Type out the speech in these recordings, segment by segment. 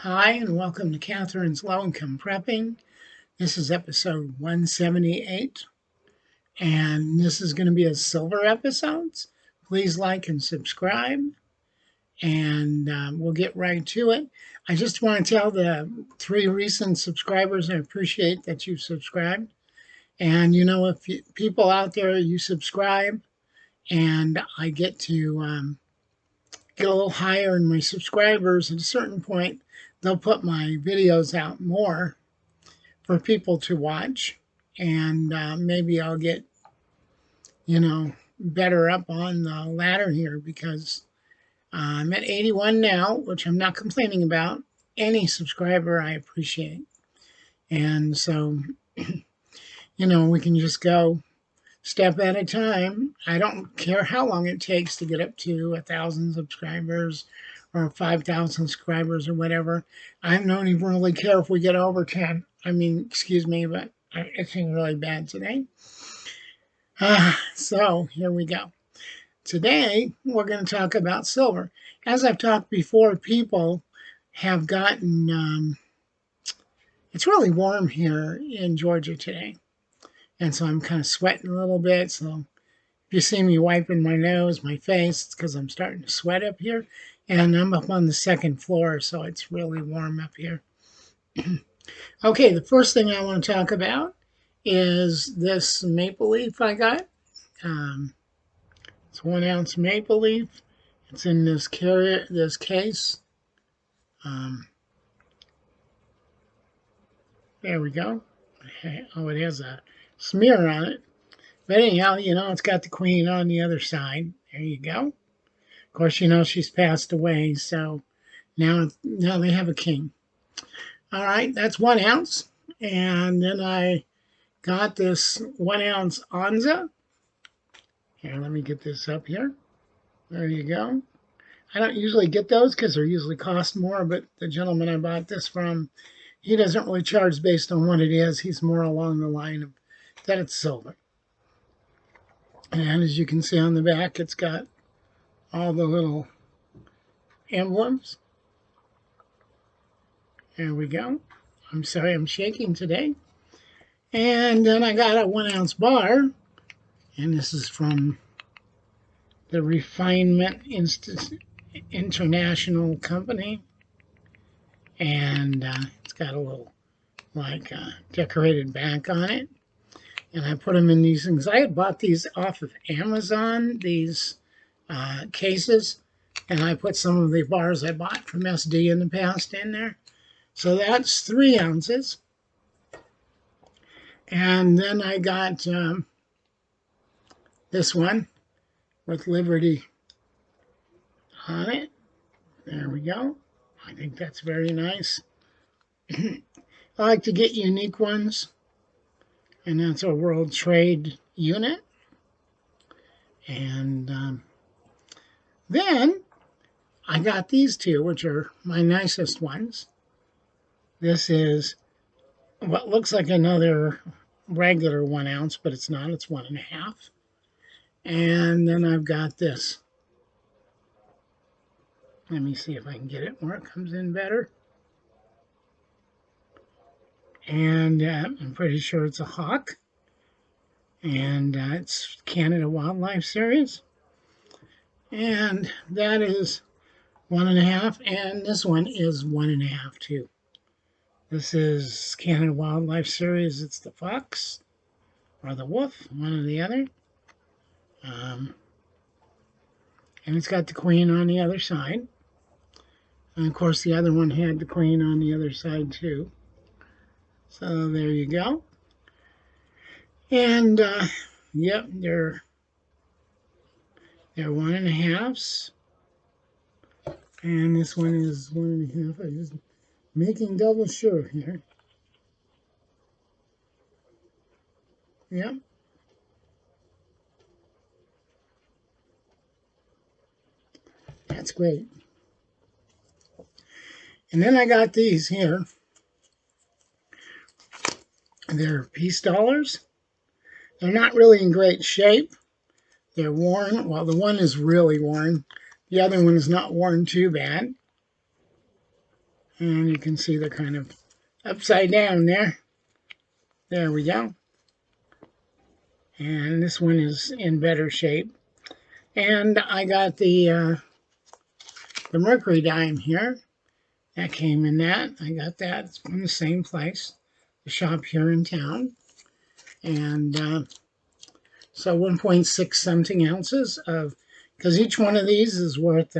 Hi, and welcome to Catherine's Low Income Prepping. This is episode 178, and this is going to be a silver episode. Please like and subscribe, and we'll get right to it. I just want to tell the 3 recent subscribers I appreciate that you've subscribed. And if people out there, you subscribe, and I get to get a little higher in my subscribers, at a certain point, they'll put my videos out more for people to watch, and maybe I'll get better up on the ladder here because I'm at 81 now, which I'm not complaining about. Any subscriber I appreciate, and so we can just go step at a time. I don't care how long it takes to get up to 1,000 subscribers or 5,000 subscribers or whatever. I don't even really care if we get over 10. I mean, excuse me, but I'm itching really bad today. So here we go. Today, we're going to talk about silver. As I've talked before, people have gotten, it's really warm here in Georgia today. And so I'm kind of sweating a little bit. So if you see me wiping my nose, my face, it's because I'm starting to sweat up here. And I'm up on the second floor, so it's really warm up here. Okay, the first thing I want to talk about is this maple leaf I got. It's 1 ounce maple leaf. It's in this case. There we go. Okay. Oh, it has a smear on it. But anyhow, it's got the queen on the other side. There you go. Of course, she's passed away, so now they have a king. All right, that's 1 ounce. And then I got this 1 ounce onza. Here, let me get this up here. There you go. I don't usually get those because they usually cost more, but the gentleman I bought this from, he doesn't really charge based on what it is. He's more along the line of that it's silver. And as you can see on the back, it's got all the little emblems. There we go. I'm sorry I'm shaking today. And then I got a 1 ounce bar, and this is from the Refinement International Company. And it's got a little decorated back on it. And I put them in these things. I had bought these off of Amazon, these cases, and I put some of the bars I bought from SD in the past in there. So that's 3 ounces. And then I got this one with Liberty on it. There we go. I think that's very nice. I like to get unique ones. And that's a World Trade unit. And then I got these two, which are my nicest ones. This is what looks like another regular 1 ounce, but it's not. It's 1.5. And then I've got this. Let me see if I can get it where it comes in better. And I'm pretty sure it's a hawk. And it's Canada Wildlife Series. And that is 1.5. And this one is 1.5 too. This is Canada Wildlife Series. It's the fox or the wolf, one or the other. And it's got the queen on the other side. And of course, the other one had the queen on the other side too. So there you go. And yep, they're 1.5s. And this one is 1.5. I'm just making double sure here. Yep. That's great. And then I got these here. They're peace dollars. They're not really in great shape. They're worn. Well, the one is really worn. The other one is not worn too bad. And you can see they're kind of upside down there. There we go. And this one is in better shape. And I got the mercury dime here. That came in that. I got that. It's from the same place, the shop here in town. And so 1.6 something ounces of, because each one of these is worth,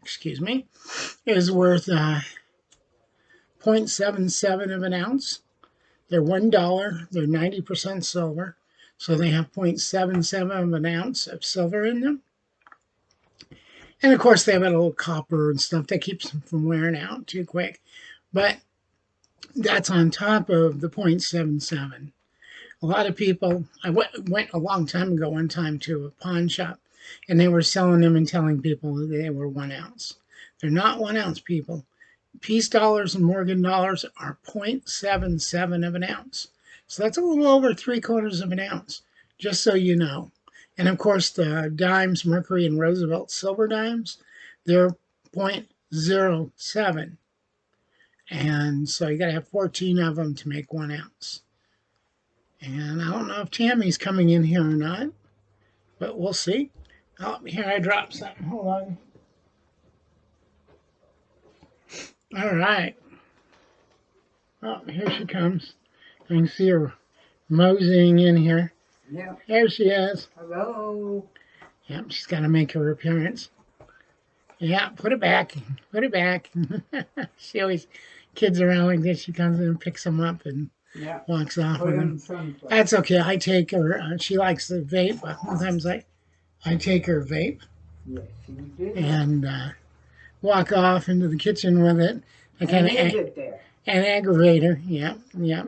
excuse me, is worth 0.77 of an ounce. They're $1. They're 90% silver. So they have 0.77 of an ounce of silver in them. And of course, they have a little copper and stuff that keeps them from wearing out too quick. But that's on top of the 0.77. A lot of people, I went a long time ago one time to a pawn shop, and they were selling them and telling people that they were 1 ounce. They're not 1 ounce, people. Peace dollars and Morgan dollars are 0.77 of an ounce. So that's a little over 3/4 of an ounce, just so you know. And of course, the dimes, Mercury and Roosevelt silver dimes, they're 0.07. And so you got to have 14 of them to make 1 ounce. And I don't know if Tammy's coming in here or not, but we'll see. Oh, here I dropped something. Hold on. All right. Oh, here she comes. I can see her moseying in here. Yeah. There she is. Hello. Yep, she's got to make her appearance. Yeah, put it back. Put it back. She always, kids around like this, she comes in and picks them up and walks off with them. That's okay. I take her. She likes the vape, but sometimes I take her vape. Yes, you did. And walk off into the kitchen with it. I kind of an aggravator. Yeah,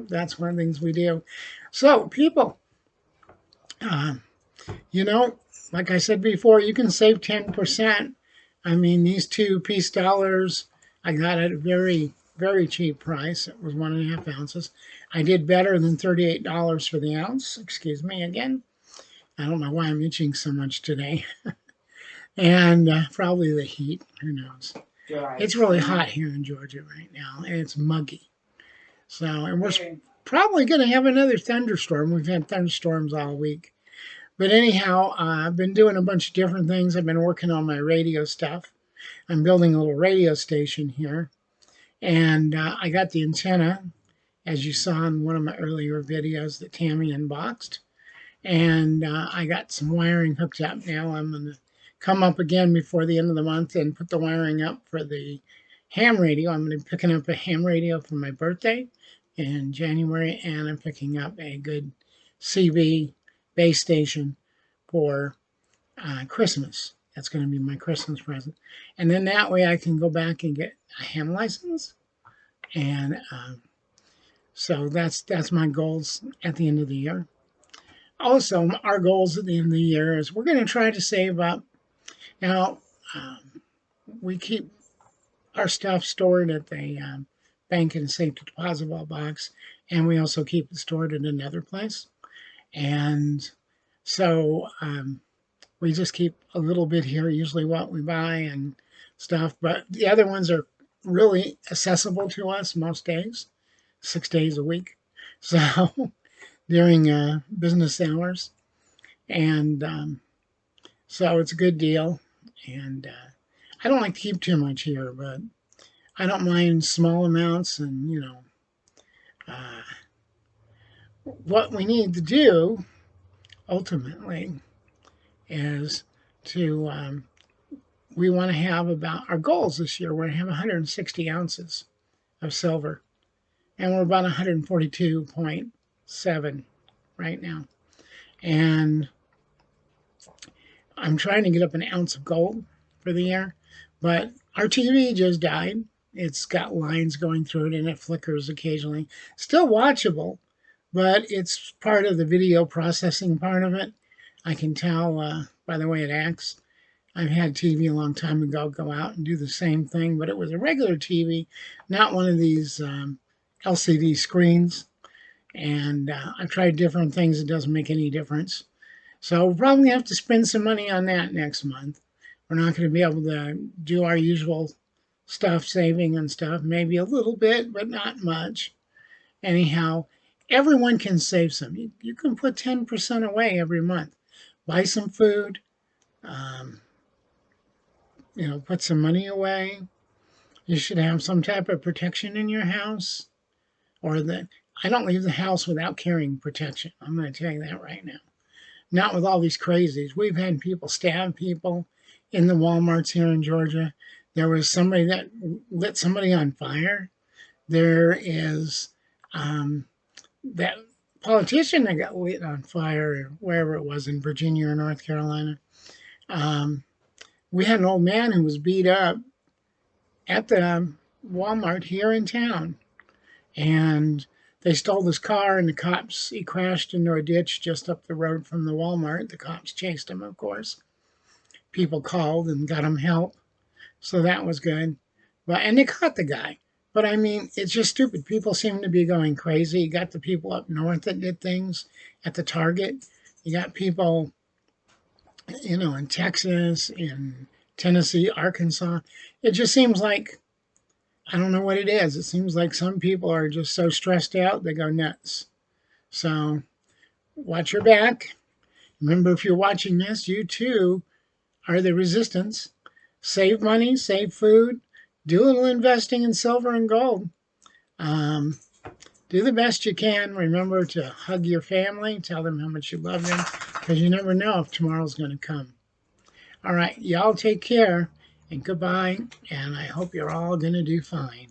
that's one of the things we do. So, people, you know, like I said before, you can save 10%. I mean, these two peace dollars, I got at a very, very cheap price. It was 1.5 ounces. I did better than $38 for the ounce. Excuse me again. I don't know why I'm itching so much today. And probably the heat. Who knows? It's really hot here in Georgia right now, and it's muggy. So, and we're probably going to have another thunderstorm. We've had thunderstorms all week. But anyhow, I've been doing a bunch of different things. I've been working on my radio stuff. I'm building a little radio station here. And I got the antenna, as you saw in one of my earlier videos that Tammy unboxed. And I got some wiring hooked up now. I'm going to come up again before the end of the month and put the wiring up for the ham radio. I'm going to be picking up a ham radio for my birthday in January, and I'm picking up a good CB base station for Christmas. That's going to be my Christmas present. And then that way I can go back and get a ham license. And so that's my goals at the end of the year. Also, our goals at the end of the year is we're going to try to save up. Now, we keep our stuff stored at the bank in a safe deposit vault box, and we also keep it stored in another place. And so we just keep a little bit here, usually what we buy and stuff. But the other ones are really accessible to us most days, 6 days a week. So during business hours. And so it's a good deal. And I don't like to keep too much here, but I don't mind small amounts. And, you know, what we need to do ultimately is to, we want to have about our goals this year. We're going to have 160 ounces of silver, and we're about 142.7 right now. And I'm trying to get up an ounce of gold for the year, but our TV just died. It's got lines going through it and it flickers occasionally. Still watchable, but it's part of the video processing part of it. I can tell by the way it acts. I've had TV a long time ago go out and do the same thing, but it was a regular TV, not one of these LCD screens. And I've tried different things. It doesn't make any difference. So we'll probably have to spend some money on that next month. We're not going to be able to do our usual stuff, saving and stuff, maybe a little bit, but not much. Anyhow, everyone can save some. You can put 10% away every month. Buy some food, um, put some money away. You should have some type of protection in your house, or that I don't leave the house without carrying protection. I'm going to tell you that right now. Not with all these crazies. We've had people stab people in the Walmarts here in Georgia. There was somebody that lit somebody on fire. There is that politician that got lit on fire wherever it was in Virginia or North Carolina. Um, we had an old man who was beat up at the Walmart here in town, and they stole his car, and he crashed into a ditch just up the road from the Walmart. The cops chased him, of course. People called and got him help, so that was good. And they caught the guy. But I mean, it's just stupid. People seem to be going crazy. You got the people up north that did things at the Target. You got people, in Texas, in Tennessee, Arkansas. It just seems like, I don't know what it is. It seems like some people are just so stressed out they go nuts. So watch your back. Remember, if you're watching this, you too are the resistance. Save money, save food, do a little investing in silver and gold. Um, do the best you can. Remember to hug your family, tell them how much you love them, because you never know if tomorrow's going to come. All right, y'all take care and goodbye, and I hope you're all going to do fine.